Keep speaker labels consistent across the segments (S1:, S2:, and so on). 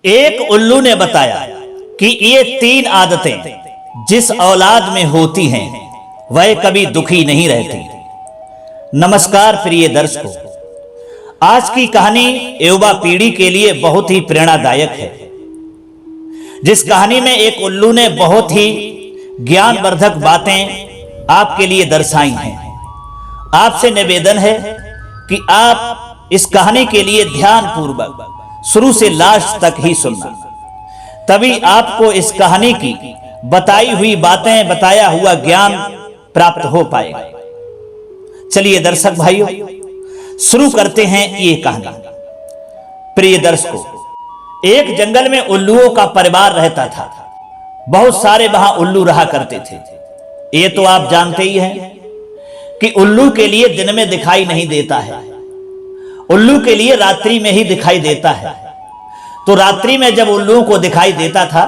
S1: एक उल्लू ने बताया कि ये 3 आदतें जिस औलाद में होती हैं वह कभी दुखी नहीं रहती। नमस्कार प्रिय दर्शकों, आज की कहानी युवा पीढ़ी के लिए बहुत ही प्रेरणादायक है। जिस कहानी में एक उल्लू ने बहुत ही ज्ञानवर्धक बातें आपके लिए दर्शाई हैं। आपसे निवेदन है कि आप इस कहानी के लिए ध्यानपूर्वक शुरू से लास्ट तक ही सुनना, तभी आपको इस कहानी की बताई हुई बातें, बताया हुआ ज्ञान प्राप्त हो पाएगा। चलिए दर्शक भाइयों, शुरू करते हैं ये कहानी। प्रिय दर्शकों, एक जंगल में उल्लुओं का परिवार रहता था। बहुत सारे वहां उल्लू रहा करते थे। ये तो आप जानते ही हैं कि उल्लू के लिए दिन में दिखाई नहीं देता है, उल्लू के लिए रात्रि में ही दिखाई देता है। तो रात्रि में जब उल्लुओं को दिखाई देता था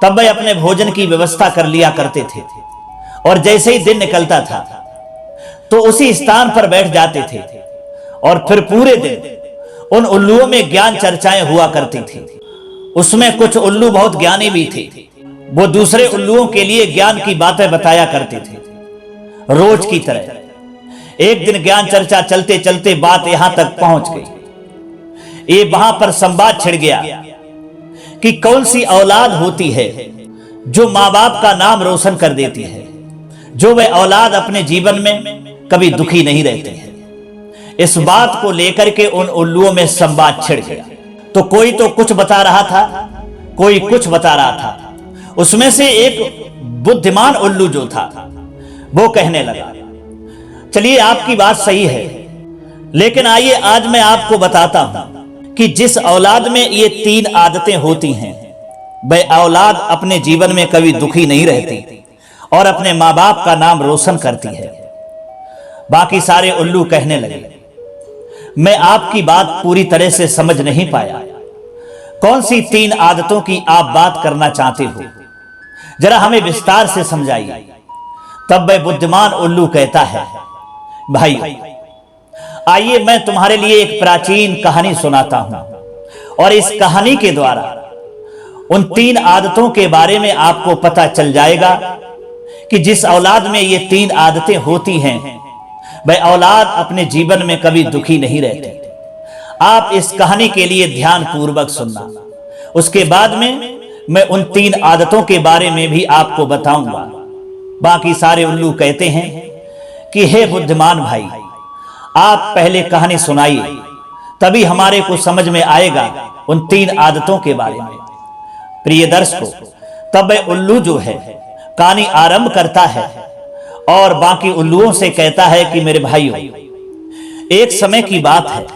S1: तब वे अपने भोजन की व्यवस्था कर लिया करते थे, और जैसे ही दिन निकलता था तो उसी स्थान पर बैठ जाते थे, और फिर पूरे दिन उन उल्लुओं में ज्ञान चर्चाएं हुआ करती थी। उसमें कुछ उल्लू बहुत ज्ञानी भी थे। वो दूसरे उल्लुओं के लिए ज्ञान की बातें बताया करते थे रोज की तरह। एक दिन ज्ञान चर्चा चलते चलते बात यहां तक पहुंच गई। ये वहां पर संवाद छिड़ गया कि कौन सी औलाद होती है जो मां बाप का नाम रोशन कर देती है, जो वह औलाद अपने जीवन में कभी दुखी नहीं रहती है। इस बात को लेकर के उन उल्लुओं में संवाद छिड़ गया। तो कोई तो कुछ बता रहा था, कोई कुछ बता रहा था। उसमें से एक बुद्धिमान उल्लू जो था वो कहने लगा, चलिए आपकी बात सही है, लेकिन आइए आज मैं आपको बताता हूं कि जिस औलाद में ये 3 आदतें होती हैं वह औलाद अपने जीवन में कभी दुखी नहीं रहती और अपने मां बाप का नाम रोशन करती है। बाकी सारे उल्लू कहने लगे, मैं आपकी बात पूरी तरह से समझ नहीं पाया। कौन सी 3 आदतों की आप बात करना चाहते हो, जरा हमें विस्तार से समझाइए। तब वह बुद्धिमान उल्लू कहता है, भाई आइए मैं तुम्हारे लिए एक प्राचीन कहानी सुनाता हूं, और इस कहानी के द्वारा उन 3 आदतों के बारे में आपको पता चल जाएगा कि जिस औलाद में ये 3 आदतें होती हैं वह औलाद अपने जीवन में कभी दुखी नहीं रहती। आप इस कहानी के लिए ध्यान पूर्वक सुनना। उसके बाद में मैं उन 3 आदतों के बारे में भी आपको बताऊंगा। बाकी सारे उल्लू कहते हैं कि हे बुद्धिमान भाई, आप पहले कहानी सुनाइए, तभी हमारे को समझ में आएगा उन 3 आदतों के बारे में। प्रिय दर्शकों, तब वह उल्लू जो है कहानी आरंभ करता है और बाकी उल्लुओं से कहता है कि मेरे भाइयों, एक समय की बात है,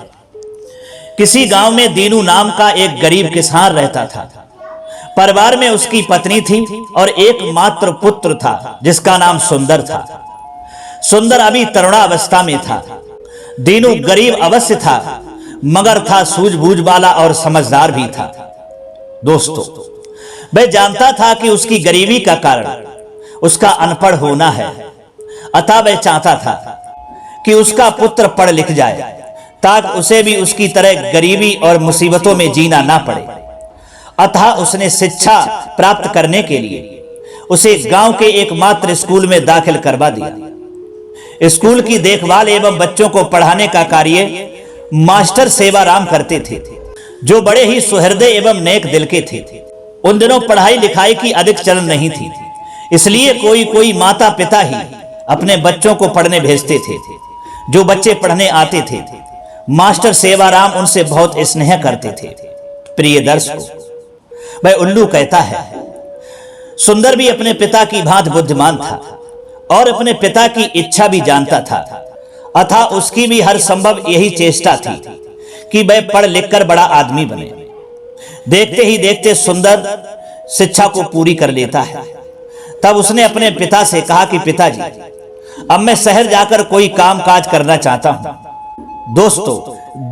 S1: किसी गांव में दीनू नाम का एक गरीब किसान रहता था। परिवार में उसकी पत्नी थी और एकमात्र पुत्र था जिसका नाम सुंदर था। सुंदर अभी तरुणावस्था में था। दीनू गरीब अवश्य था, मगर था सूझबूझ वाला और समझदार भी था। दोस्तों, वह जानता था कि उसकी गरीबी का कारण उसका अनपढ़ होना है, अतः वह चाहता था कि उसका पुत्र पढ़ लिख जाए ताकि उसे भी उसकी तरह गरीबी और मुसीबतों में जीना ना पड़े। अतः उसने शिक्षा प्राप्त करने के लिए उसे गांव के एकमात्र स्कूल में दाखिल करवा दिया। स्कूल की देखभाल एवं बच्चों को पढ़ाने का कार्य मास्टर सेवाराम करते थे, जो बड़े ही सुहृदय एवं नेक दिल के थे। उन दिनों पढ़ाई लिखाई की अधिक चलन नहीं थी, इसलिए कोई कोई माता पिता ही अपने बच्चों को पढ़ने भेजते थे। जो बच्चे पढ़ने आते थे मास्टर सेवाराम उनसे बहुत स्नेह करते थे। प्रिय दर्शकों, वह उल्लू कहता है, सुंदर भी अपने पिता की भांति बुद्धिमान था और अपने पिता की इच्छा भी जानता था, अतः उसकी भी हर संभव यही चेष्टा थी कि वह पढ़ लिखकर बड़ा आदमी बने। देखते ही देखते सुंदर शिक्षा को पूरी कर लेता है। तब उसने अपने पिता से कहा कि पिताजी, अब मैं शहर जाकर कोई काम काज करना चाहता हूं। दोस्तों,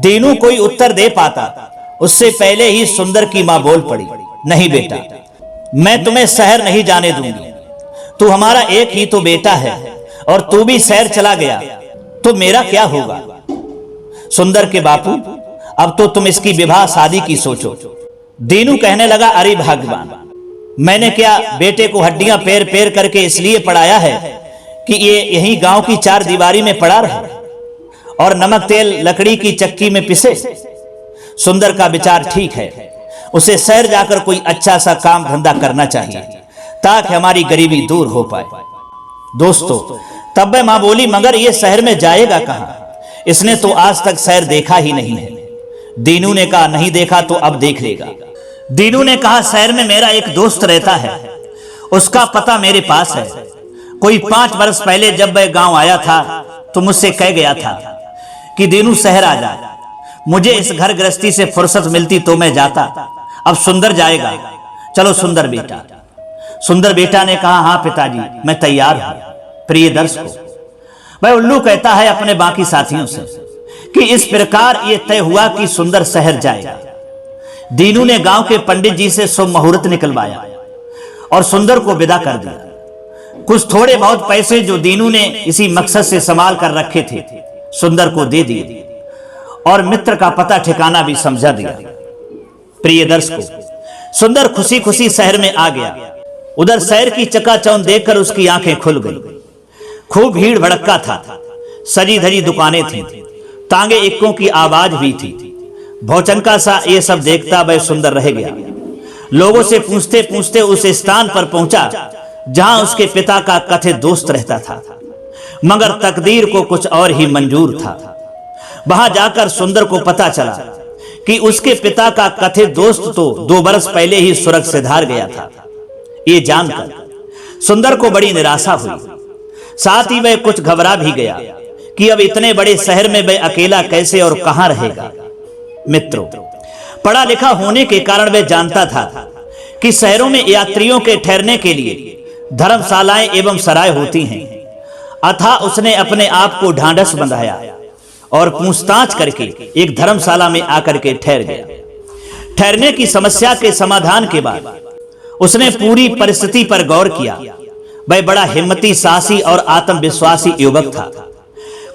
S1: दीनू कोई उत्तर दे पाता उससे पहले ही सुंदर की मां बोल पड़ी, नहीं बेटा, मैं तुम्हें शहर नहीं जाने दूंगी। तू हमारा एक ही तो बेटा है, और तू भी शहर चला गया तो मेरा क्या होगा। सुंदर के बापू, अब तो तुम इसकी विवाह शादी की सोचो। दीनू कहने लगा, अरे भगवान, मैंने क्या बेटे को हड्डियां पैर पैर करके इसलिए पढ़ाया है कि ये यही गांव की चार दीवारी में पड़ा रहे और नमक तेल लकड़ी की चक्की में पिसे? सुंदर का विचार ठीक है, उसे शहर जाकर कोई अच्छा सा काम धंधा करना चाहिए ताकि हमारी गरीबी दूर हो पाए। दोस्तों, तब मां बोली, मगर ये शहर में जाएगा कहां? इसने तो आज तक शहर देखा ही नहीं है। दीनू ने कहा, नहीं देखा तो अब देख लेगा। दीनू ने कहा, शहर में मेरा एक दोस्त रहता है, उसका पता मेरे पास है। कोई 5 वर्ष पहले जब वह गांव आया था तो मुझसे कह गया था कि दीनू शहर आ जा, मुझे इस घर गृहस्थी से फुर्सत मिलती तो मैं जाता। अब सुंदर जाएगा, चलो सुंदर बेटा। सुंदर बेटा ने कहा, हाँ पिताजी, मैं तैयार हूं। प्रिय दर्शकों, वह उल्लू कहता है अपने बाकी साथियों से कि इस प्रकार यह तय हुआ कि सुंदर शहर जाएगा। दीनू ने गांव के पंडित जी से शुभ मुहूर्त निकलवाया और सुंदर को विदा कर दिया। कुछ थोड़े बहुत पैसे जो दीनू ने इसी मकसद से संभाल कर रखे थे सुंदर को दे दिए और मित्र का पता ठिकाना भी समझा दिया। प्रिय दर्शकों, सुंदर खुशी खुशी शहर में आ गया। उधर शहर की चकाचौंध देखकर उसकी आंखें खुल गई। खूब भीड़ भड़क्का था, सजी धजी दुकानें थीं, तांगे इक्कों की आवाज भी थी। भौचंका सा ये सब देखता वह सुंदर रह गया। लोगों से पूछते पूछते उस स्थान पर पहुंचा जहां उसके पिता का कथित दोस्त रहता था, मगर तकदीर को कुछ और ही मंजूर था। वहां जाकर सुंदर को पता चला कि उसके पिता का कथित दोस्त तो 2 वर्ष पहले ही स्वर्ग से धार गया था। ये जानकर सुंदर को बड़ी निराशा हुई, साथ ही वह कुछ घबरा भी गया कि अब इतने बड़े शहर में वह अकेला कैसे और कहां रहेगा। मित्रों, पढ़ा लिखा होने के कारण वह जानता था कि शहरों में यात्रियों के ठहरने के लिए धर्मशालाएं एवं सराय होती हैं। अतः उसने अपने आप को ढांढस बंधाया और पूछताछ करके एक धर्मशाला में आकर के ठहर गया। ठहरने की समस्या के समाधान के बाद उसने पूरी परिस्थिति पर गौर किया। वह बड़ा हिम्मती, साहसी और आत्मविश्वासी युवक था।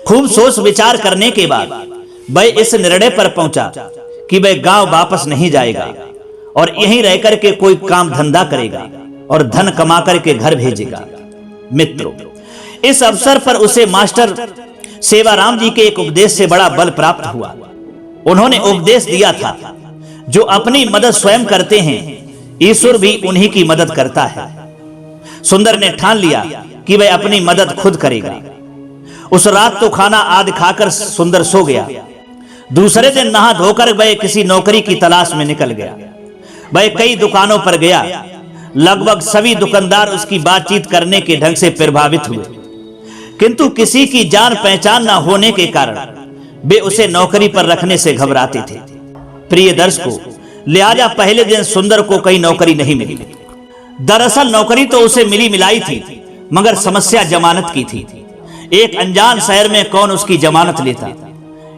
S1: खूब सोच विचार करने के बाद वह इस निर्णय पर पहुंचा कि वह गांव वापस नहीं जाएगा और यहीं रहकर के कोई काम धंधा करेगा और धन कमा करके घर भेजेगा। मित्रों, इस अवसर पर उसे मास्टर सेवाराम जी के एक उपदेश से बड़ा बल प्राप्त हुआ। उन्होंने उपदेश दिया था, जो अपनी मदद स्वयं करते हैं ईश्वर भी उन्हीं की मदद करता है। सुंदर ने ठान लिया कि वह अपनी मदद खुद करेगा। उस रात तो खाना आदि खाकर सुंदर सो गया। दूसरे दिन नहा धोकर वह किसी नौकरी की तलाश में निकल गया। वह कई दुकानों पर गया। लगभग सभी दुकानदार उसकी बातचीत करने के ढंग से प्रभावित हुए, किंतु किसी की जान पहचान न होने के कारण वे उसे नौकरी पर रखने से घबराते थे। प्रिय दर्शकों, लिहाजा पहले दिन सुंदर को कहीं नौकरी नहीं मिली। दरअसल नौकरी तो उसे मिली मिलाई थी, मगर समस्या जमानत की थी। एक अनजान शहर में कौन उसकी जमानत लेता।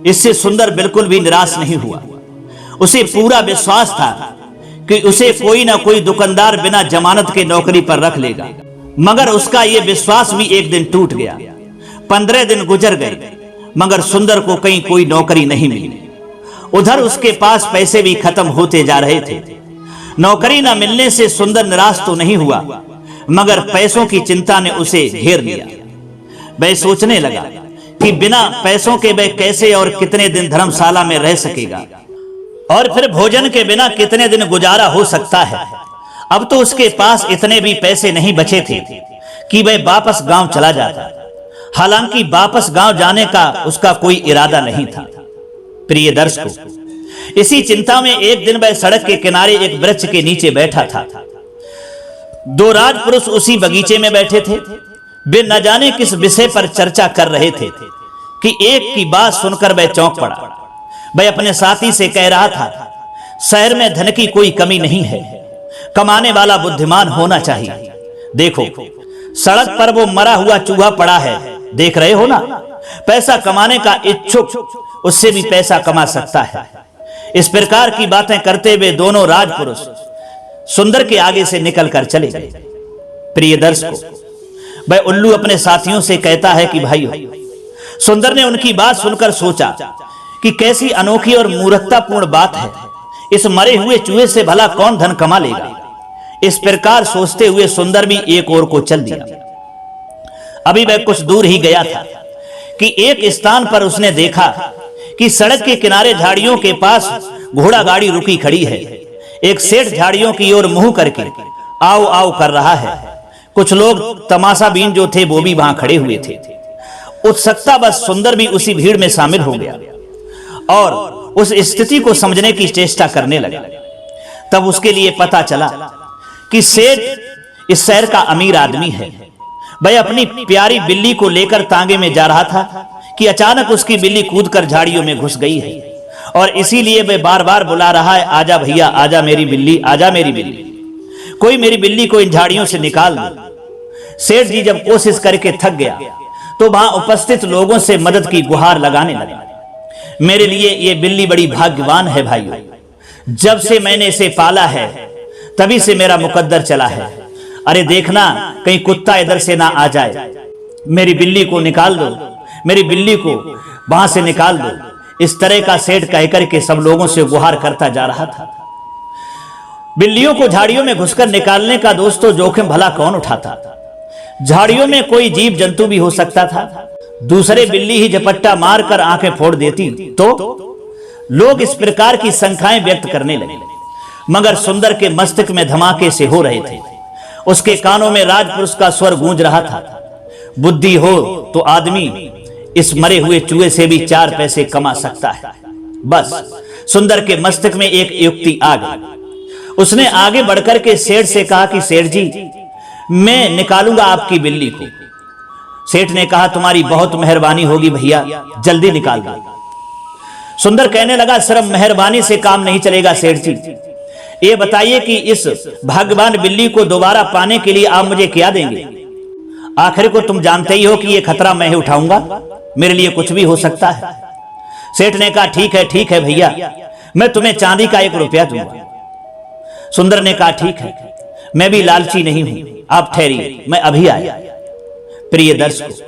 S1: इससे सुंदर बिल्कुल भी निराश नहीं हुआ। उसे पूरा विश्वास था कि उसे कोई ना कोई दुकानदार बिना जमानत के नौकरी पर रख लेगा, मगर उसका यह विश्वास भी एक दिन टूट गया। 15 दिन गुजर गए, मगर सुंदर को कहीं कोई नौकरी नहीं मिली। उधर उसके पास पैसे भी खत्म होते जा रहे थे। नौकरी न मिलने से सुंदर निराश तो नहीं हुआ, मगर पैसों की चिंता ने उसे घेर लिया। वह सोचने लगा कि बिना पैसों के वह कैसे और कितने दिन धर्मशाला में रह सकेगा, और फिर भोजन के बिना कितने दिन गुजारा हो सकता है। अब तो उसके पास इतने भी पैसे नहीं बचे थे कि वह वापस गांव चला जाता। हालांकि वापस गांव जाने का उसका कोई इरादा नहीं था। प्रिय दर्शकों, इसी चिंता में एक दिन वह सड़क के किनारे एक वृक्ष के नीचे बैठा था। 2 राजपुरुष उसी बगीचे में बैठे थे। वे न जाने किस विषय पर चर्चा कर रहे थे कि एक की बात सुनकर वह चौंक पड़ा। वह अपने साथी से कह रहा था, शहर में धन की कोई कमी नहीं है, कमाने वाला बुद्धिमान होना चाहिए। देखो, सड़क पर वो मरा हुआ चूहा पड़ा है, देख रहे हो ना? पैसा कमाने का इच्छुक उससे भी पैसा कमा सकता है। इस प्रकार की बातें करते हुए दोनों राजपुरुष सुंदर के आगे से निकलकर चले गए। प्रिय दर्शकों, वह उल्लू अपने साथियों से कहता है कि भाइयों, सुंदर ने उनकी बात सुनकर सोचा कि कैसी अनोखी और मूर्खतापूर्ण बात है। इस मरे हुए चूहे से भला कौन धन कमा लेगा। इस प्रकार सोचते हुए सुंदर भी एक ओर को चल दिया। अभी वह कुछ दूर ही गया था कि एक स्थान पर उसने देखा कि सड़क के किनारे झाड़ियों के पास घोड़ा गाड़ी रुकी खड़ी है। एक सेठ झाड़ियों की ओर मुंह करके आओ आओ कर रहा है। कुछ लोग तमाशा बीन जो थे वो भी वहां खड़े हुए थे। उत्सुकता बस सुंदर भी उसी भीड़ में शामिल हो गया और उस स्थिति को समझने की चेष्टा करने लगा। तब उसके लिए पता चला कि सेठ इस शहर का अमीर आदमी है। वह अपनी प्यारी बिल्ली को लेकर तांगे में जा रहा था कि अचानक उसकी बिल्ली कूदकर झाड़ियों में घुस गई है और इसीलिए वह बार बार बुला रहा है, आजा भैया, आजा मेरी बिल्ली, आजा मेरी बिल्ली, कोई मेरी बिल्ली को इन झाड़ियों से निकाल दो। सेठ जी जब कोशिश करके थक गया तो वहां उपस्थित लोगों से मदद की गुहार लगाने लगा। मेरे लिए ये बिल्ली बड़ी भाग्यवान है भाइयों। जब से मैंने इसे पाला है तभी से मेरा मुकद्दर चला है। अरे देखना कहीं कुत्ता इधर से ना आ जाए। मेरी बिल्ली को निकाल दो, मेरी बिल्ली को वहां से निकाल दो। इस तरह का सेठ कहकर के सब लोगों से गुहार करता जा रहा था। बिल्लियों को झाड़ियों में घुसकर निकालने का दोस्तों जोखिम भला कौन उठाता। झाड़ियों में कोई जीव जंतु भी हो सकता था। दूसरे बिल्ली ही झपट्टा मारकर आंखें फोड़ देती तो लोग इस प्रकार की शंकाएं व्यक्त करने लगे। मगर सुंदर के मस्तिष्क में धमाके से हो रहे थे। उसके कानों में राजपुरुष का स्वर गूंज रहा था, बुद्धि हो तो आदमी इस मरे हुए चूहे से भी 4 पैसे कमा सकता है। बस सुंदर के मस्तिष्क में एक युक्ति आ गई। उसने आगे बढ़कर के सेठ से कहा कि सेठ जी, मैं निकालूंगा आपकी बिल्ली को। सेठ ने कहा, तुम्हारी बहुत मेहरबानी होगी भैया, जल्दी निकाल दो। सुंदर कहने लगा, सिर्फ मेहरबानी से काम नहीं चलेगा सेठ जी। ये बताइए कि इस भाग्यवान बिल्ली को दोबारा पाने के लिए आप मुझे क्या देंगे? आखिर को तुम जानते ही हो कि ये खतरा मैं ही उठाऊंगा, मेरे लिए कुछ भी हो सकता है। सेठ ने कहा, ठीक है भैया, मैं तुम्हें चांदी का 1 रुपया दूंगा। सुंदर ने कहा, ठीक है, मैं भी लालची नहीं हूं, आप ठहरिए, मैं अभी आया। प्रिय दर्शकों,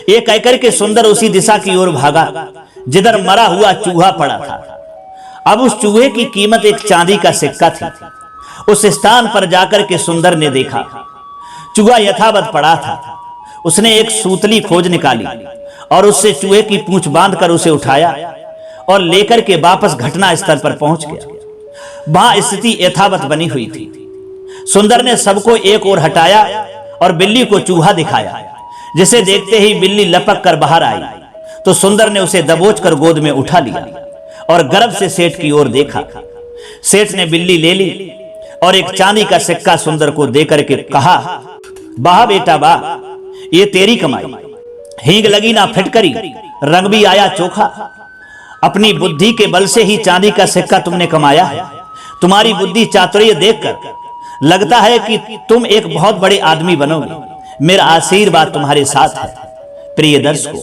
S1: ये कहकर के सुंदर उसी दिशा की ओर भागा जिधर मरा हुआ चूहा पड़ा था। अब उस चूहे की कीमत एक चांदी का सिक्का थी। उस स्थान पर जाकर के सुंदर ने देखा चूहा यथावत पड़ा था। उसने एक सूतली खोज निकाली और उससे चूहे की पूंछ बांधकर उसे उठाया और लेकर के वापस घटना स्थल पर पहुंच गया। वहां स्थिति यथावत बनी हुई थी। सुंदर ने सबको एक ओर हटाया और बिल्ली को चूहा दिखाया, जिसे देखते ही बिल्ली लपक कर बाहर आई तो सुंदर ने उसे दबोचकर गोद में उठा लिया और गर्व से सेठ की ओर देखा। सेठ ने बिल्ली ले ली और एक चांदी का सिक्का सुंदर को देकर के कहा, वाह बेटा वाह, ये तेरी कमाई, हींग लगी ना फिटकरी, रंग भी आया चोखा। अपनी बुद्धि के बल से ही चांदी का सिक्का तुमने कमाया है। तुम्हारी बुद्धि चातुर्य देखकर लगता है कि तुम एक बहुत बड़े आदमी बनोगे। मेरा आशीर्वाद तुम्हारे साथ है। प्रिय दर्शकों,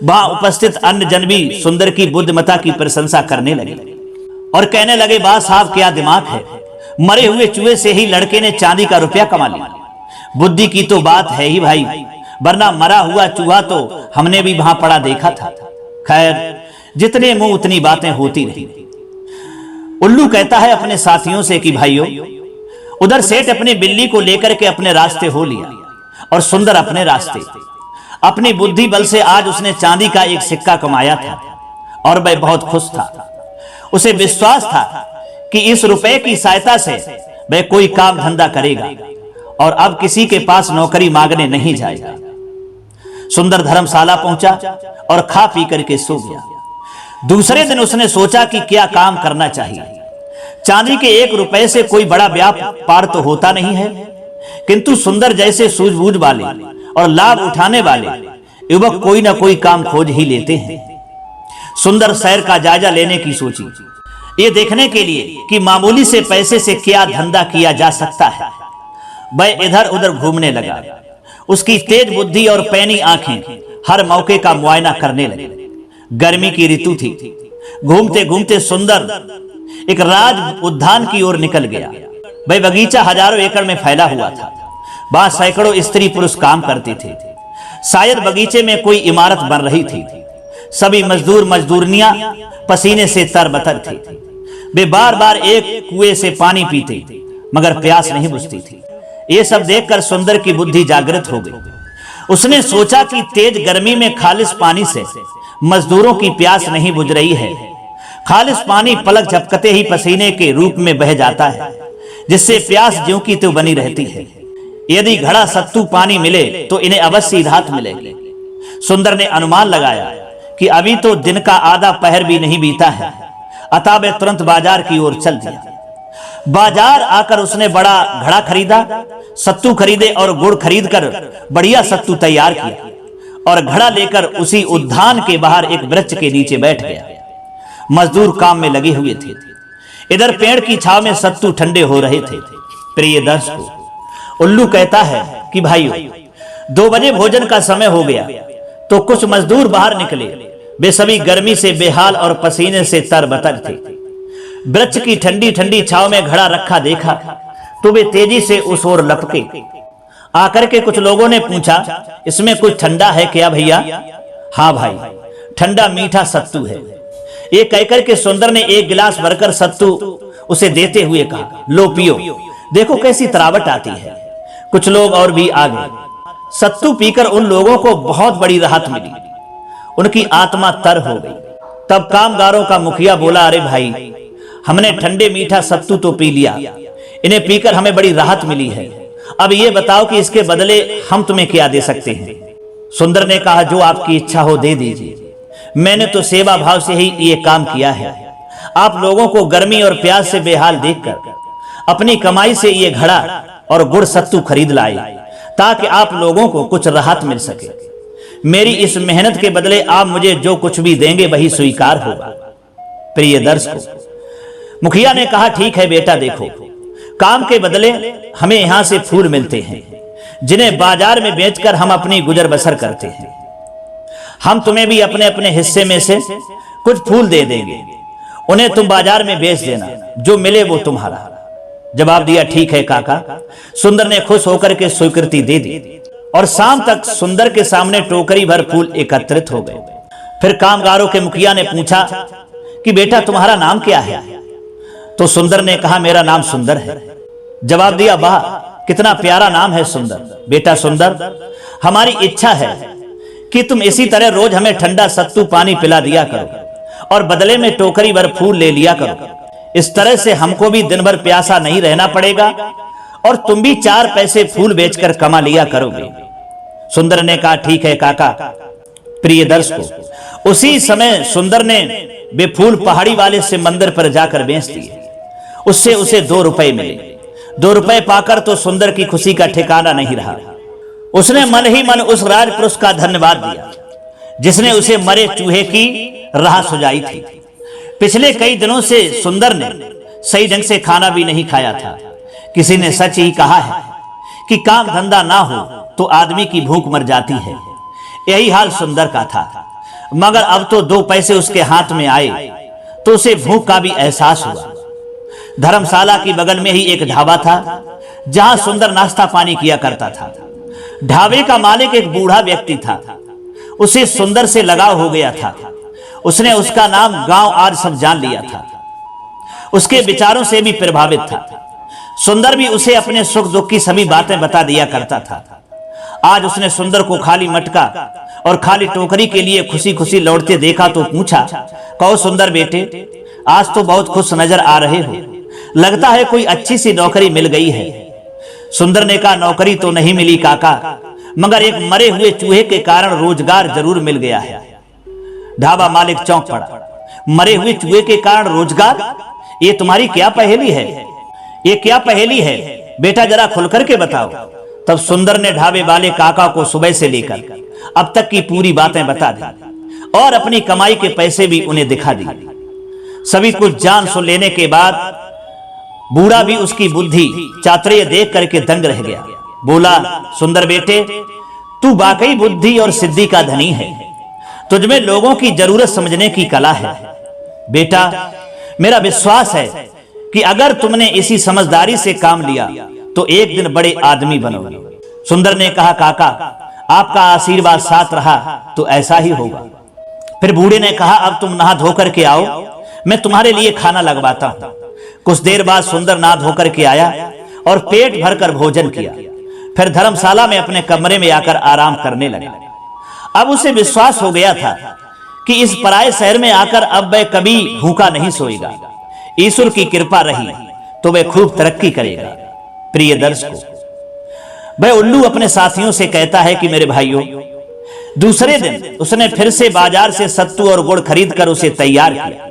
S1: वहां उपस्थित अन्य जन भी सुंदर की बुद्धिमत्ता की प्रशंसा करने लगे और कहने लगे, वाह साहब, क्या दिमाग है, मरे हुए चूहे से ही लड़के ने चांदी का रुपया कमा लिया। बुद्धि की तो बात है ही भाई, वरना मरा हुआ चूहा तो हमने भी वहां पड़ा देखा था। खैर, जितने मुंह उतनी बातें होती रही। उल्लू कहता है अपने साथियों से कि भाइयों, उधर सेठ अपनी बिल्ली को लेकर के अपने रास्ते हो लिया और सुंदर अपने रास्ते। अपनी बुद्धि बल से आज उसने चांदी का एक सिक्का कमाया था और वह बहुत खुश था। उसे विश्वास था कि इस रुपए की सहायता से वह कोई काम धंधा करेगा और अब किसी के पास नौकरी मांगने नहीं जाएगा। सुंदर धर्मशाला पहुंचा और खा पी करके सो गया। दूसरे दिन उसने सोचा कि क्या काम करना चाहिए। चांदी के 1 रुपए से कोई बड़ा व्यापार तो होता नहीं है, किंतु सुंदर जैसे सूझबूझ वाले और लाभ उठाने वाले युवक कोई ना कोई काम खोज ही लेते हैं। सुंदर शहर का जायजा लेने की सोची, ये देखने के लिए कि मामूली से पैसे से क्या धंधा किया जा सकता है। वह इधर उधर घूमने लगा। उसकी तेज बुद्धि और पैनी आंखें हर मौके का मुआयना करने लगी। गर्मी की ऋतु थी। घूमते घूमते सुंदर एक राज उद्यान की ओर निकल गया। वह बगीचा हजारों एकड़ में फैला हुआ था। वहां सैकड़ों स्त्री पुरुष काम करते थे। शायद बगीचे में कोई इमारत बन रही थी। सभी मजदूर मजदूरनियां पसीने से तरबतर थे। वे बार बार एक कुएं से पानी पीते, मगर प्यास नहीं बुझती थी। ये सब देखकर सुंदर की बुद्धि जागृत हो गई। उसने सोचा कि तेज गर्मी में खालिस पानी से मजदूरों की प्यास नहीं बुझ रही है। खालिस पानी पलक झपकते ही पसीने के रूप में बह जाता है, जिससे प्यास ज्यों की त्यों बनी रहती है। यदि घड़ा सत्तू पानी मिले तो इन्हें अवश्य राहत मिलेगी। सुंदर ने अनुमान लगाया कि अभी तो दिन का आधा पहर भी नहीं बीता है, अतः वे तुरंत बाजार की ओर चल दिया। बाजार आकर उसने बड़ा घड़ा खरीदा, सत्तू खरीदे और गुड़ खरीदकर बढ़िया सत्तू तैयार किया और घड़ा लेकर उसी उद्यान के बाहर एक वृक्ष के नीचे बैठ गया। मजदूर काम में लगे हुए थे। इधर पेड़ की छाव में सत्तू ठंडे हो रहे थे। प्रिय दर्शकों, उल्लू कहता है कि भाइयों, 2 बजे भोजन का समय हो गया तो कुछ मजदूर बाहर निकले। वे सभी गर्मी से बेहाल और पसीने से तरबतर थे। वृक्ष की ठंडी ठंडी छाव में घड़ा रखा देखा तो वे तेजी से उस ओर लपके। आकर के कुछ लोगों ने पूछा, इसमें कुछ ठंडा है क्या भैया? हाँ भाई, ठंडा मीठा सत्तू है। ये कहकर के सुंदर ने एक गिलास भरकर सत्तू उसे देते हुए कहा, लो पियो, देखो कैसी तरावट आती है। कुछ लोग और भी आ गए। सत्तू पीकर उन लोगों को बहुत बड़ी राहत मिली। उनकी आत्मा तर हो गई। तब कामगारों का मुखिया बोला, अरे भाई, हमने ठंडे मीठा सत्तू तो पी लिया, इन्हें पीकर हमें बड़ी राहत मिली है। अब ये बताओ कि इसके बदले हम तुम्हें क्या दे सकते हैं? सुंदर ने कहा, जो आपकी इच्छा हो दे दीजिए। मैंने तो सेवा भाव से ही ये काम किया है। आप लोगों को गर्मी और प्यास से बेहाल देखकर अपनी कमाई से ये घड़ा और गुड़ सत्तू खरीद लाए ताकि आप लोगों को कुछ राहत मिल सके। मेरी इस मेहनत के बदले आप मुझे जो कुछ भी देंगे वही स्वीकार होगा। प्रिय दर्शकों, मुखिया ने कहा, ठीक है बेटा, देखो, काम के बदले हमें यहां से फूल मिलते हैं जिन्हें बाजार में बेचकर हम अपनी गुजर बसर करते हैं। हम तुम्हें भी अपने अपने हिस्से में से कुछ फूल दे देंगे, उन्हें तुम बाजार में बेच देना, जो मिले वो तुम्हारा। जवाब दिया, ठीक है काका। सुंदर ने खुश होकर के स्वीकृति दे दी और शाम तक सुंदर के सामने टोकरी भर फूल एकत्रित हो गए। फिर कामगारों के मुखिया ने पूछा कि बेटा, तुम्हारा नाम क्या है? तो सुंदर ने कहा, मेरा नाम सुंदर है। जवाब दिया, वाह, कितना प्यारा नाम है सुंदर। बेटा सुंदर, हमारी इच्छा है कि तुम इसी तरह रोज हमें ठंडा सत्तू पानी पिला दिया करो और बदले में टोकरी भर फूल ले लिया करो। इस तरह से हमको भी दिन भर प्यासा नहीं रहना पड़ेगा और तुम भी 4 पैसे फूल बेचकर कमा लिया करोगे। सुंदर ने कहा, ठीक है काका। प्रिय दर्शकों, उसी समय सुंदर ने वे फूल पहाड़ी वाले से मंदिर पर जाकर बेच दिए। उससे उसे 2 रुपए मिले। 2 रुपए पाकर तो सुंदर की खुशी का ठिकाना नहीं रहा। उसने मन ही मन उस राजपुरुष का धन्यवाद दिया जिसने उसे मरे चूहे की राह सुझाई थी। पिछले कई दिनों से सुंदर ने सही ढंग से खाना भी नहीं खाया था। किसी ने सच ही कहा है कि काम धंधा ना हो तो आदमी की भूख मर जाती है। यही हाल सुंदर का था, मगर अब तो 2 पैसे उसके हाथ में आए तो उसे भूख का भी एहसास हुआ। धर्मशाला की बगल में ही एक ढाबा था जहां सुंदर नाश्ता पानी किया करता था। ढाबे का मालिक एक बूढ़ा व्यक्ति था। उसे सुंदर से लगाव हो गया था। उसने उसका नाम गांव आज सब जान लिया था। उसके विचारों से भी प्रभावित था। सुंदर भी उसे अपने सुख दुख की सभी बातें बता दिया करता था। आज उसने सुंदर को खाली मटका और खाली टोकरी के लिए खुशी खुशी लौटते देखा तो पूछा, कहो सुंदर बेटे, आज तो बहुत खुश नजर आ रहे हो, लगता है कोई अच्छी सी नौकरी मिल गई है। सुंदर ने कहा, नौकरी तो नहीं मिली काका, मगर एक मरे हुए चूहे के कारण रोजगार जरूर मिल गया है। ढाबा मालिक चौंक पड़ा। मरे हुए चूहे के कारण रोजगार? ये तुम्हारी क्या पहेली है? ये क्या पहेली है बेटा, जरा खुलकर के बताओ। तब सुंदर ने ढाबे वाले काका को सुबह से लेकर अब तक की पूरी बातें बता दी और अपनी कमाई के पैसे भी उन्हें दिखा दी। सभी कुछ जान सुन लेने के बाद बूढ़ा भी उसकी बुद्धि चातुर्य देख करके दंग रह गया। बोला, सुंदर बेटे, तू वाकई बुद्धि और सिद्धि का धनी है। तुझमें लोगों की जरूरत समझने की कला है। बेटा, मेरा विश्वास है कि अगर तुमने इसी समझदारी से काम लिया तो एक दिन बड़े आदमी बनोगे। सुंदर ने कहा, काका, आपका आशीर्वाद साथ रहा तो ऐसा ही होगा। फिर बूढ़े ने कहा, अब तुम नहा धो करके आओ, मैं तुम्हारे लिए खाना लगवाता हूं। कुछ देर बाद सुंदर नहा धोकर के आया और पेट भरकर भोजन किया। फिर धर्मशाला में अपने कमरे में आकर आराम करने लगा। अब उसे विश्वास हो गया था कि इस पराये शहर में आकर अब वह कभी भूखा नहीं सोएगा। ईश्वर की कृपा रही तो वह खूब तरक्की करेगा। प्रिय दर्शकों, वह उल्लू अपने साथियों से कहता है कि मेरे भाइयों, दूसरे दिन उसने फिर से बाजार से सत्तू और गुड़ खरीद कर उसे तैयार किया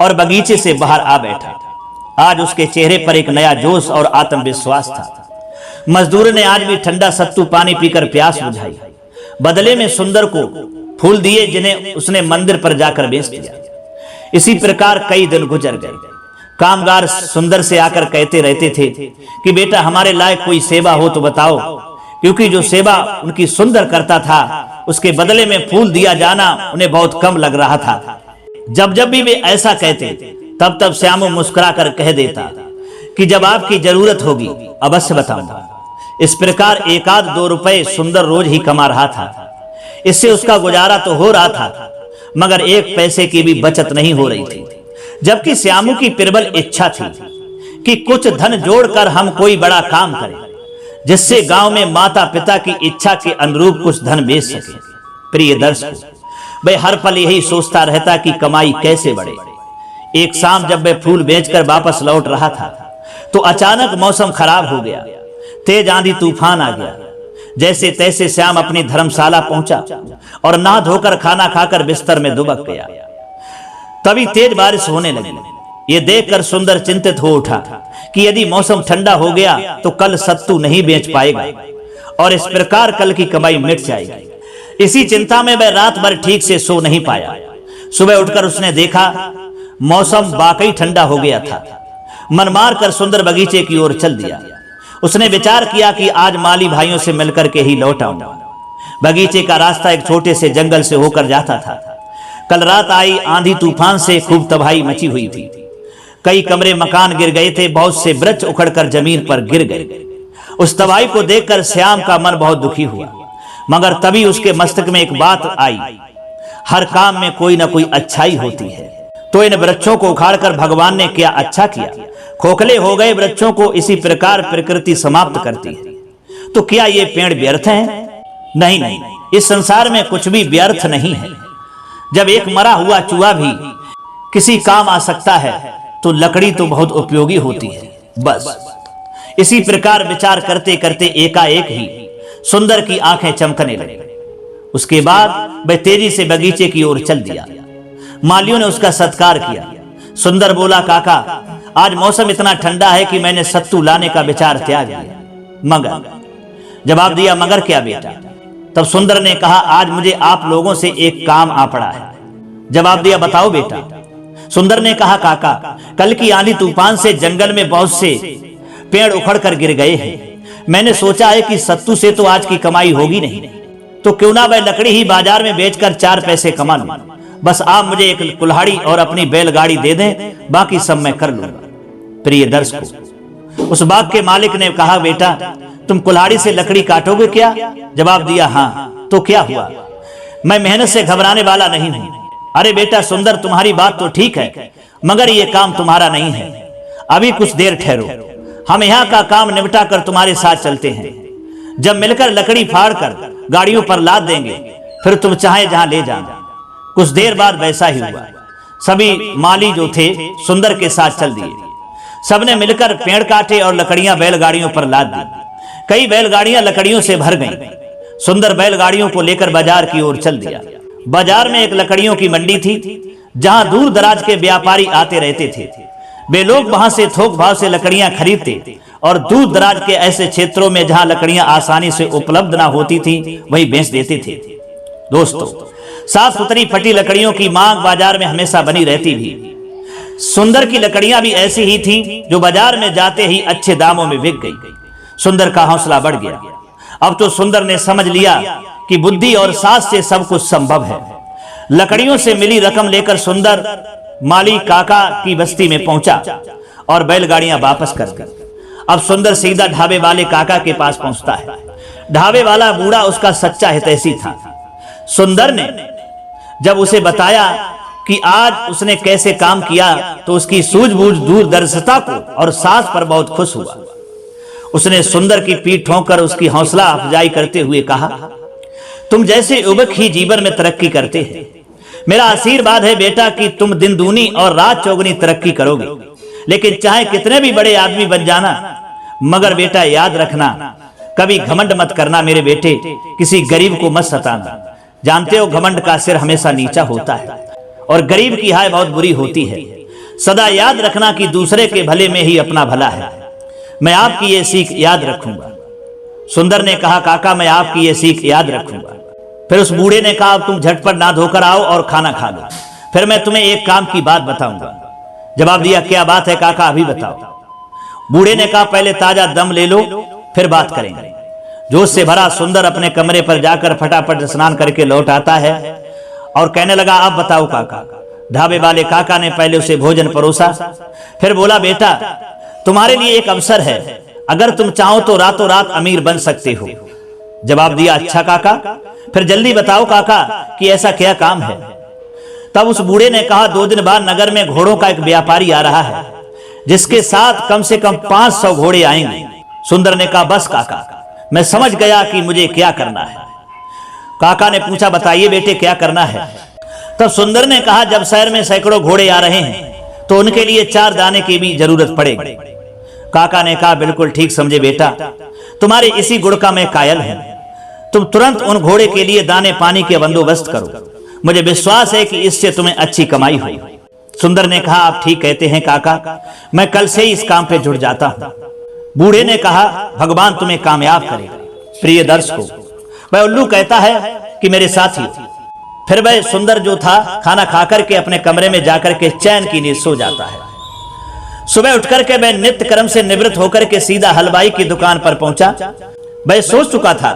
S1: और बगीचे से बाहर आ बैठा। आज उसके चेहरे पर एक नया जोश और आत्मविश्वास था। मजदूर ने आज भी ठंडा सत्तू पानी पीकर प्यास बुझाई। बदले में सुंदर को फूल दिए, जिन्हें उसने मंदिर पर जाकर बेच दिया। इसी प्रकार कई दिन गुजर गए। कामगार सुंदर से आकर कहते रहते थे कि बेटा, हमारे लायक कोई सेवा हो तो बताओ, क्योंकि जो सेवा उनकी सुंदर करता था उसके बदले में फूल दिया जाना उन्हें बहुत कम लग रहा था। जब जब भी वे ऐसा कहते तब तब श्यामू मुस्कुरा कर कह देता कि जब आपकी जरूरत होगी अवश्य बताऊंगा। इस प्रकार एक आध 2 रुपए सुंदर रोज ही कमा रहा था। इससे उसका गुजारा तो हो रहा था, मगर 1 पैसे की भी बचत नहीं हो रही थी। जबकि श्यामू की प्रबल इच्छा थी कि कुछ धन जोड़कर हम कोई बड़ा काम करें, जिससे गांव में माता पिता की इच्छा के अनुरूप कुछ धन बेच सके। प्रिय दर्शकों, वह हर पल यही सोचता रहता कि कमाई कैसे बढ़े। एक शाम जब वह फूल बेचकर वापस लौट रहा था तो अचानक मौसम खराब हो गया। तेज आंधी तूफान आ गया। जैसे तैसे श्याम अपनी धर्मशाला पहुंचा और नहा धोकर खाना खाकर बिस्तर में दुबक गया। तभी तेज बारिश होने लगी। ये देखकर सुंदर चिंतित हो उठा कि यदि मौसम ठंडा हो गया तो कल सत्तू नहीं बेच पाएगा और इस प्रकार कल की कमाई मिट जाएगी। इसी चिंता में वह रात भर ठीक से सो नहीं पाया। सुबह उठकर उसने देखा मौसम वाकई ठंडा हो गया था। मन मार कर सुंदर बगीचे की ओर चल दिया। उसने विचार किया कि आज माली भाइयों से मिलकर के ही लौट आऊंगा। बगीचे का रास्ता एक छोटे से जंगल से होकर जाता था। कल रात आई आंधी तूफान से खूब तबाही मची हुई थी। कई कमरे मकान गिर गए थे। बहुत से वृक्ष उखड़कर जमीन पर गिर गए। उस तबाही को देखकर श्याम का मन बहुत दुखी हुआ, मगर तभी उसके मस्तक में एक बात आई, हर काम में कोई ना कोई अच्छाई होती है। तो इन वृक्षों को उखाड़कर भगवान ने क्या अच्छा किया। खोखले हो गए वृक्षों को इसी प्रकार प्रकृति समाप्त करती है। तो क्या ये पेड़ व्यर्थ हैं? नहीं नहीं, इस संसार में कुछ भी व्यर्थ नहीं है। जब एक मरा हुआ चूहा भी किसी काम आ सकता है तो लकड़ी तो बहुत उपयोगी होती है। बस इसी प्रकार विचार करते करते एकाएक ही सुंदर की आंखें चमकने लगी। उसके बाद वह तेजी से बगीचे की ओर चल दिया। मालियों ने उसका सत्कार किया। सुंदर बोला, काका, आज मौसम इतना ठंडा है कि मैंने सत्तू लाने का विचार त्याग दिया। मगर जवाब दिया, मगर क्या बेटा? तब सुंदर ने कहा, आज मुझे आप लोगों से एक काम आ पड़ा है। जवाब दिया, बताओ बेटा। सुंदर ने कहा, काका, कल की आंधी तूफान से जंगल में बहुत से पेड़ उखड़ कर गिर गए हैं। मैंने सोचा है कि सत्तू से तो आज की कमाई होगी नहीं, तो क्यों ना वह लकड़ी ही बाजार में बेचकर 4 पैसे कमा लूं। बस आप मुझे एक कुल्हाड़ी और अपनी बैलगाड़ी दे दें, बाकी सब मैं कर लूंगा। प्रिय दर्शकों, उस बाग के मालिक ने कहा, बेटा, तुम कुल्हाड़ी से लकड़ी काटोगे क्या? जवाब दिया, हाँ। तो क्या हुआ? मैं मेहनत से घबराने वाला नहीं हूं। अरे बेटा सुंदर, तुम्हारी बात तो ठीक है, मगर यह काम तुम्हारा नहीं है। अभी कुछ देर ठहरो, हम यहाँ का काम निपटा कर तुम्हारे साथ चलते हैं। जब मिलकर लकड़ी फाड़कर गाड़ियों पर लाद देंगे, फिर तुम चाहे जहां ले जाना। कुछ देर बाद वैसा ही हुआ। सभी माली जो थे सुंदर के साथ चल दिए। सबने मिलकर पेड़ काटे और लकड़ियां बैलगाड़ियों पर लाद दी। कई बैलगाड़ियां लकड़ियों से भर गईं। सुंदर बैलगाड़ियों को लेकर बाजार की ओर चल दिया। बाजार में एक लकड़ियों की मंडी थी, जहां दूर दराज के व्यापारी आते रहते थे। वे लोग वहां से थोक भाव से लकड़ियां खरीदते और दूर दराज के ऐसे क्षेत्रों में जहां लकड़ियां आसानी से उपलब्ध ना होती थी, वहीं बेच देते थे। दोस्तों, साफ सुथरी फटी लकड़ियों की मांग बाजार में हमेशा बनी रहती थी। सुंदर की लकड़ियां भी ऐसी ही थीं, जो बाजार में जाते ही अच्छे दामों में बिक गई। सुंदर का हौसला बढ़ गया। अब तो सुंदर ने समझ लिया कि बुद्धि और साहस से सब कुछ संभव है। लकड़ियों से मिली रकम लेकर सुंदर माली काका की बस्ती में पहुंचा और बैलगाड़ियां वापस कर दी। अब सुंदर सीधा ढाबे वाले काका के पास पहुंचता है। ढाबे वाला बूढ़ा उसका सच्चा हितैषी था। सुंदर ने जब उसे बताया कि आज उसने कैसे काम किया तो उसकी सूझबूझ दूरदर्शिता को और साहस पर बहुत खुश हुआ। उसने सुंदर की पीठ ठोंकर उसकी हौसला अफजाई करते हुए कहा, तुम जैसे युवक ही जीवन में तरक्की करते हैं। मेरा आशीर्वाद है बेटा कि तुम दिन दूनी और रात चौगुनी तरक्की करोगे, लेकिन चाहे कितने भी बड़े आदमी बन जाना, मगर बेटा याद रखना, कभी घमंड मत करना मेरे बेटे, किसी गरीब को मत सताना। जानते हो घमंड का सिर हमेशा नीचा होता है और गरीब की हाय बहुत बुरी होती है। सदा याद रखना कि दूसरे के भले में ही अपना भला है। मैं आपकी ये सीख याद रखूंगा। सुंदर ने कहा, काका मैं आपकी ये सीख याद रखूंगा। फिर उस बूढ़े ने कहा, अब तुम झटपट नहा धोकर आओ और खाना खा लो, फिर मैं तुम्हें एक काम की बात बताऊंगा। जवाब दिया, क्या बात है काका, अभी बताओ। बूढ़े ने कहा, पहले ताजा दम ले लो, फिर बात करेंगे। जोश से भरा सुंदर अपने कमरे पर जाकर फटाफट स्नान करके लौट आता है और कहने लगा, अब बताओ काका। ढाबे वाले काका ने पहले उसे भोजन परोसा, फिर बोला, बेटा तुम्हारे लिए एक अवसर है, अगर तुम चाहो तो रातों रात अमीर बन सकते हो। जवाब दिया, अच्छा काका, फिर जल्दी बताओ काका कि ऐसा क्या काम है। तब उस बूढ़े ने कहा, 2 दिन बाद नगर में घोड़ों का एक व्यापारी आ रहा है, जिसके साथ कम से कम 500 घोड़े आएंगे। सुंदर ने कहा, बस काका, मैं समझ गया कि मुझे क्या करना है। काका ने पूछा, बताइए बेटे क्या करना है। तब सुंदर ने कहा, जब शहर में सैकड़ों घोड़े आ रहे हैं तो उनके लिए 4 दाने की भी जरूरत पड़ेगी। काका ने कहा, बिल्कुल ठीक समझे बेटा, तुम्हारे इसी गुण का मैं कायल हूं। तुम तुरंत उन घोड़े के लिए दाने पानी के बंदोबस्त करो, मुझे विश्वास है कि इससे तुम्हें अच्छी कमाई हो। सुंदर ने कहा, आप ठीक कहते हैं काका, मैं कल से ही इस काम पे जुट जाता हूं। बूढ़े ने कहा, भगवान तुम्हें कामयाब करे। प्रिय दर्शकों, वह उल्लू कहता है कि मेरे साथी। फिर वह सुंदर जो था खाना खाकर के अपने कमरे में जाकर के चैन की नींद सो जाता है। सुबह उठकर के वह नित्य कर्म से निवृत्त होकर के सीधा हलवाई की दुकान पर पहुंचा। वह सोच चुका था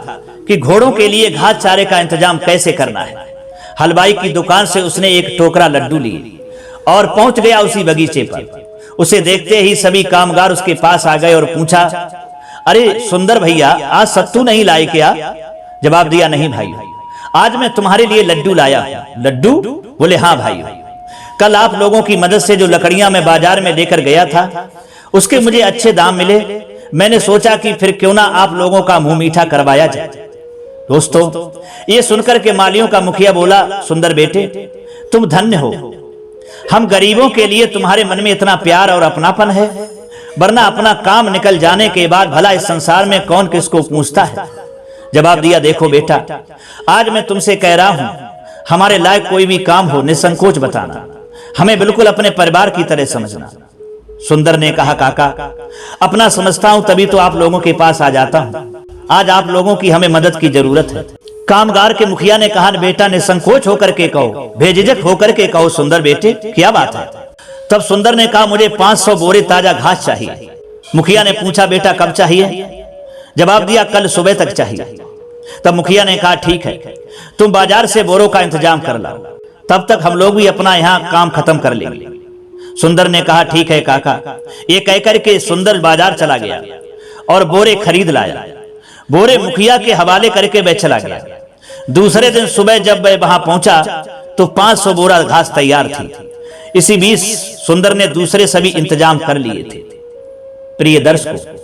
S1: कि घोड़ों के लिए घास चारे का इंतजाम कैसे करना है। हलवाई की दुकान से उसने एक टोकरा लड्डू लिए और पहुंच गया उसी बगीचे पर। उसे देखते ही सभी कामगार उसके पास आ गए और पूछा, अरे सुंदर भैया, आज सत्तू नहीं लाए क्या? जवाब दिया, नहीं भाई, आज मैं तुम्हारे लिए लड्डू लाया। लड्डू? बोले, हाँ भाई, कल आप लोगों की मदद से जो लकड़ियां मैं बाजार में लेकर गया था, उसके मुझे अच्छे दाम मिले। मैंने सोचा कि फिर क्यों ना आप लोगों का मुंह मीठा करवाया जाए। दोस्तों, ये सुनकर के मालियों का मुखिया बोला, सुंदर बेटे, तुम धन्य हो। हम गरीबों के लिए तुम्हारे मन में इतना प्यार और अपनापन है, वरना अपना काम निकल जाने के बाद भला इस संसार में कौन किसको पूछता है। जवाब दिया, देखो बेटा, आज मैं तुमसे कह रहा हूं, हमारे लायक कोई भी काम हो निसंकोच बताना, हमें बिल्कुल अपने परिवार की तरह समझना। सुंदर ने कहा, काका, अपना समझता हूं तभी तो आप लोगों के पास आ जाता हूं। आज आप लोगों की हमें मदद की जरूरत है। कामगार के मुखिया ने कहा, बेटा निसंकोच होकर के कहो, बेझिझक होकर के कहो, सुंदर बेटे क्या बात है। तब सुंदर ने कहा, मुझे 500 बोरे ताजा घास चाहिए। मुखिया ने पूछा, बेटा कब चाहिए? जवाब दिया, कल सुबह तक चाहिए। तब मुखिया ने कहा, ठीक है, तुम बाजार से बोरों का इंतजाम कर लाओ, तब तक हम लोग भी अपना यहाँ काम खत्म कर लेंगे। सुंदर ने कहा, ठीक है काका। ये कहकर के सुंदर बाजार चला गया और बोरे खरीद लाया। बोरे मुखिया के हवाले करके वह चला गया। दूसरे दिन सुबह जब वह वहां पहुंचा तो 500 बोरा घास तैयार थी। इसी बीच सुंदर ने दूसरे सभी इंतजाम कर लिए थे। प्रिय दर्शकों,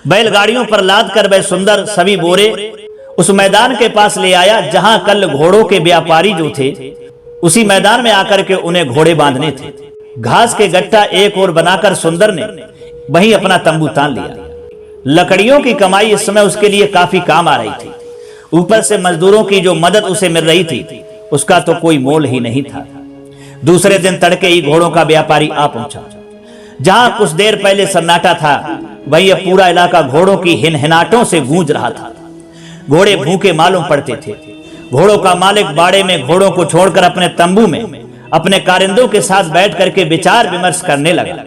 S1: बैलगाड़ियों पर लाद कर वह सुंदर सभी बोरे उस मैदान के पास ले आया जहां कल घोड़ों के व्यापारी जो थे, उसी मैदान में आकर के उन्हें घोड़े बांधने थे। घास के गट्टा एक ओर बनाकर सुंदर ने वहीं अपना तंबू तान लिया। लकड़ियों की कमाई इस समय उसके लिए काफी काम आ रही थी। ऊपर से मजदूरों की जो मदद उसे मिल रही थी, उसका तो कोई मोल ही नहीं था। दूसरे दिन तड़के ही घोड़ों का व्यापारी आ पहुंचा। जहां कुछ देर पहले सन्नाटा था, वहीं अब पूरा इलाका घोड़ों की हिनहिनाटों से गूंज रहा था। घोड़े भूखे मालूम पड़ते थे। घोड़ों का मालिक बाड़े में घोड़ों को छोड़कर अपने तंबू में अपने कारिंदों के साथ बैठ करके विचार विमर्श करने लगा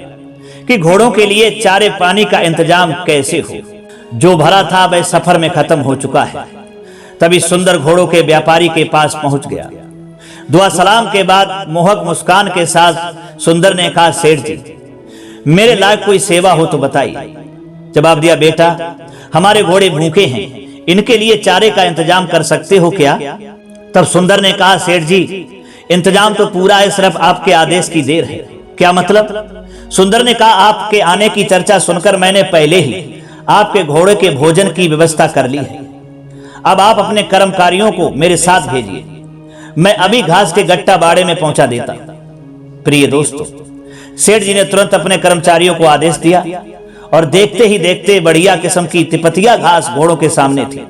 S1: कि घोड़ों के लिए चारे पानी का इंतजाम कैसे हो। जो भरा था वह सफर में खत्म हो चुका है। तभी सुंदर घोड़ों के व्यापारी के पास पहुंच गया। दुआ सलाम के बाद मोहक मुस्कान के साथ सुंदर ने कहा, सेठ जी, मेरे लायक कोई सेवा हो तो बताइए। जवाब दिया, बेटा हमारे घोड़े भूखे हैं, इनके लिए चारे का इंतजाम कर सकते हो क्या? तब सुंदर ने कहा, सेठ जी, इंतजाम तो पूरा है, सिर्फ आपके आदेश की देर है। क्या मतलब? सुंदर ने कहा, आपके आने की चर्चा सुनकर मैंने पहले ही आपके घोड़े के भोजन की व्यवस्था कर ली है। अब आप अपने कर्मकारियों को मेरे साथ भेजिए, मैं अभी घास के गट्टा बाड़े में पहुंचा देता। प्रिय दोस्तों, सेठ जी ने तुरंत अपने कर्मचारियों को आदेश दिया और देखते ही देखते बढ़िया किस्म की तिपतिया घास घोड़ों के सामने थी।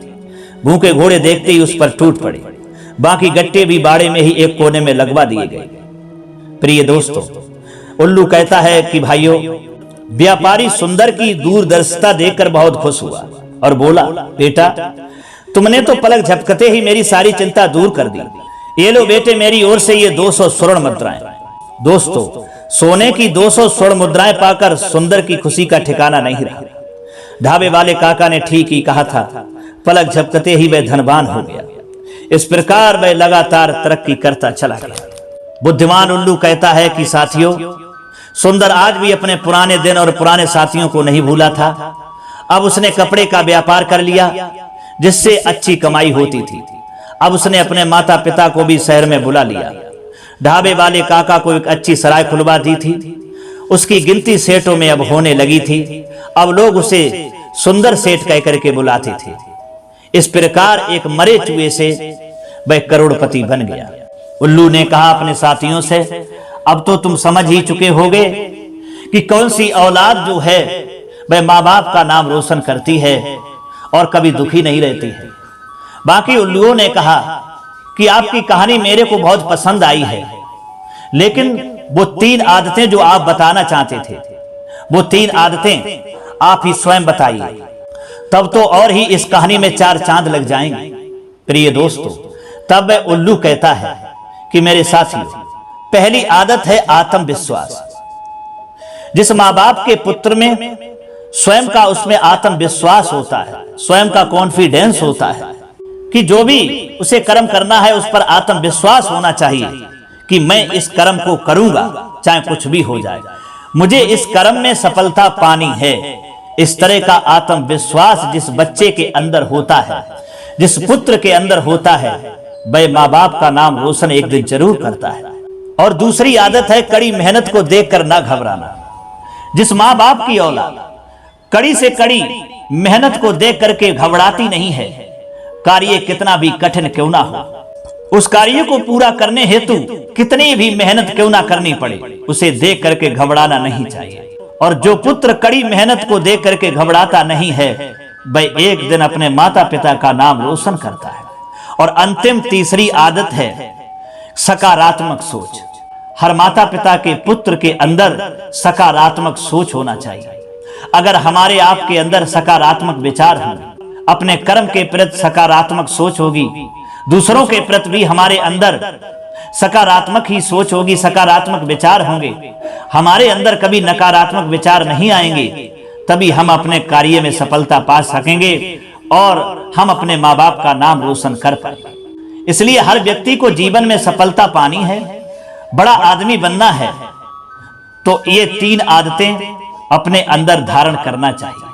S1: भूखे घोड़े देखते ही उस पर टूट पड़े। बाकी गट्टे भी बाड़े में ही एक कोने में लगवा दिए गए। प्रिय दोस्तों, उल्लू कहता है कि भाइयों, व्यापारी सुंदर की दूरदर्शिता देखकर बहुत खुश हुआ और बोला, बेटा तुमने तो पलक झपकते ही मेरी सारी चिंता दूर कर दी। ये लो बेटे, मेरी ओर से ये 200 स्वर्ण मुद्राएं। दोस्तों, सोने की 200 स्वर्ण मुद्राएं पाकर सुंदर की खुशी का ठिकाना नहीं रहा। ढाबे वाले काका ने ठीक ही कहा था, पलक झपकते ही वह धनवान हो गया। इस प्रकार वह लगातार तरक्की करता चला गया। बुद्धिमान उल्लू कहता है कि साथियों, सुंदर आज भी अपने पुराने दिन और पुराने साथियों को नहीं भूला था। अब उसने कपड़े का व्यापार कर लिया जिससे अच्छी कमाई होती थी। अब उसने अपने माता पिता को भी शहर में बुला लिया। ढाबे वाले काका को एक अच्छी सराय खुलवा दी थी। उसकी गिनती सेठों में अब होने लगी थी। अब लोग उसे सुंदर सेठ कहकर के बुलाते थे। इस प्रकार एक मरे चूहे से वह करोड़पति बन गया। उल्लू ने कहा अपने साथियों से, अब तो तुम समझ ही चुके होगे कि कौन सी औलाद जो है वह माँ बाप का नाम रोशन करती है और कभी दुखी नहीं रहती है। बाकी उल्लुओं ने कहा कि आपकी कहानी मेरे को बहुत पसंद आई है, लेकिन वो 3 आदतें जो आप बताना चाहते थे, वो 3 आदतें आप ही स्वयं बताइए, तब तो और ही इस कहानी में 4 चांद लग जाएंगे। प्रिय दोस्तों, तब वह उल्लू कहता है कि मेरे साथियों, पहली आदत है आत्मविश्वास। जिस माँ बाप के पुत्र में स्वयं का उसमें आत्मविश्वास होता है, स्वयं का कॉन्फिडेंस होता है कि जो भी उसे कर्म करना है उस पर आत्मविश्वास होना चाहिए कि मैं इस कर्म को करूंगा चाहे कुछ भी हो जाए, मुझे इस कर्म में सफलता पानी है। इस तरह का आत्मविश्वास जिस बच्चे के अंदर होता है, जिस पुत्र के अंदर होता है, वह माँ बाप का नाम रोशन एक दिन जरूर करता है। और दूसरी आदत है कड़ी मेहनत को देखकर ना घबराना। जिस माँ बाप की औलाद कड़ी से कड़ी मेहनत को देख करके घबराती नहीं है, कार्य कितना भी कठिन क्यों ना हो, उस कार्य को पूरा करने हेतु कितनी भी मेहनत क्यों ना करनी पड़े, उसे देख करके घबराना नहीं चाहिए। और जो पुत्र कड़ी मेहनत को देख करके घबराता नहीं है, वह एक दिन अपने माता पिता का नाम रोशन करता है। और अंतिम तीसरी आदत है सकारात्मक सोच। हर माता पिता के पुत्र के अंदर सकारात्मक सोच होना चाहिए। अगर हमारे आपके अंदर सकारात्मक विचार होंगे, अपने कर्म के प्रति सकारात्मक सोच होगी, दूसरों के प्रति भी हमारे अंदर सकारात्मक ही सोच होगी, सकारात्मक विचार होंगे, हमारे अंदर कभी नकारात्मक विचार नहीं आएंगे, तभी हम अपने कार्य में सफलता पा सकेंगे और हम अपने माँ बाप का नाम रोशन कर पाएंगे। इसलिए हर व्यक्ति को जीवन में सफलता पानी है, बड़ा आदमी बनना है, तो ये 3 आदतें अपने अंदर धारण करना चाहिए।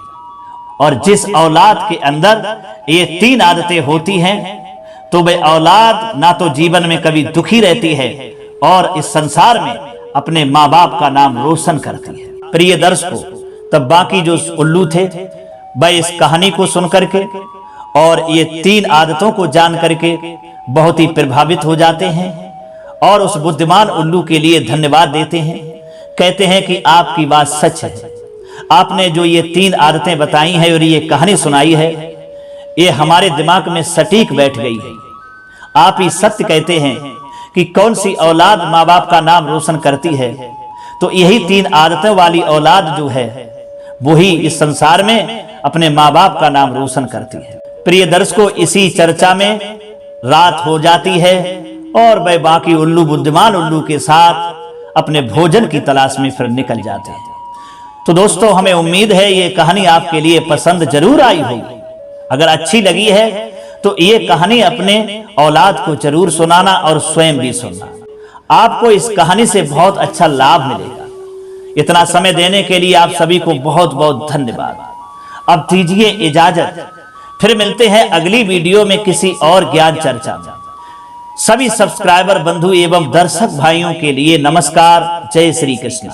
S1: और जिस औलाद के अंदर ये 3 आदतें होती हैं, तो वह औलाद ना तो जीवन में कभी दुखी रहती है और इस संसार में अपने माँ बाप का नाम रोशन करती है। प्रिय दर्शकों, तब बाकी जो उल्लू थे वह इस कहानी को सुन करके और ये 3 आदतों को जान करके बहुत ही प्रभावित हो जाते हैं और उस बुद्धिमान उल्लू के लिए धन्यवाद देते हैं। कहते हैं कि आपकी बात सच है, आपने जो ये 3 आदतें बताई हैं और ये कहानी सुनाई है, ये हमारे दिमाग में सटीक बैठ गई है। आप ही सत्य कहते हैं कि कौन सी औलाद माँ बाप का नाम रोशन करती है, तो यही 3 आदतों वाली औलाद जो है वही इस संसार में अपने माँ बाप का नाम रोशन करती है। प्रिय दर्शकों, इसी चर्चा में रात हो जाती है और वह बाकी उल्लू बुद्धिमान उल्लू के साथ अपने भोजन की तलाश में फिर निकल जाते हैं। तो दोस्तों, हमें उम्मीद है ये कहानी आपके लिए पसंद जरूर आई होगी। अगर अच्छी लगी है तो ये कहानी अपने औलाद को जरूर सुनाना और स्वयं भी सुनना। आपको इस कहानी से बहुत अच्छा लाभ मिलेगा। इतना समय देने के लिए आप सभी को बहुत बहुत धन्यवाद। अब दीजिए इजाजत, फिर मिलते हैं अगली वीडियो में किसी और ज्ञान चर्चा में। सभी सब्सक्राइबर बंधु एवं दर्शक भाइयों के लिए नमस्कार। जय श्री कृष्ण।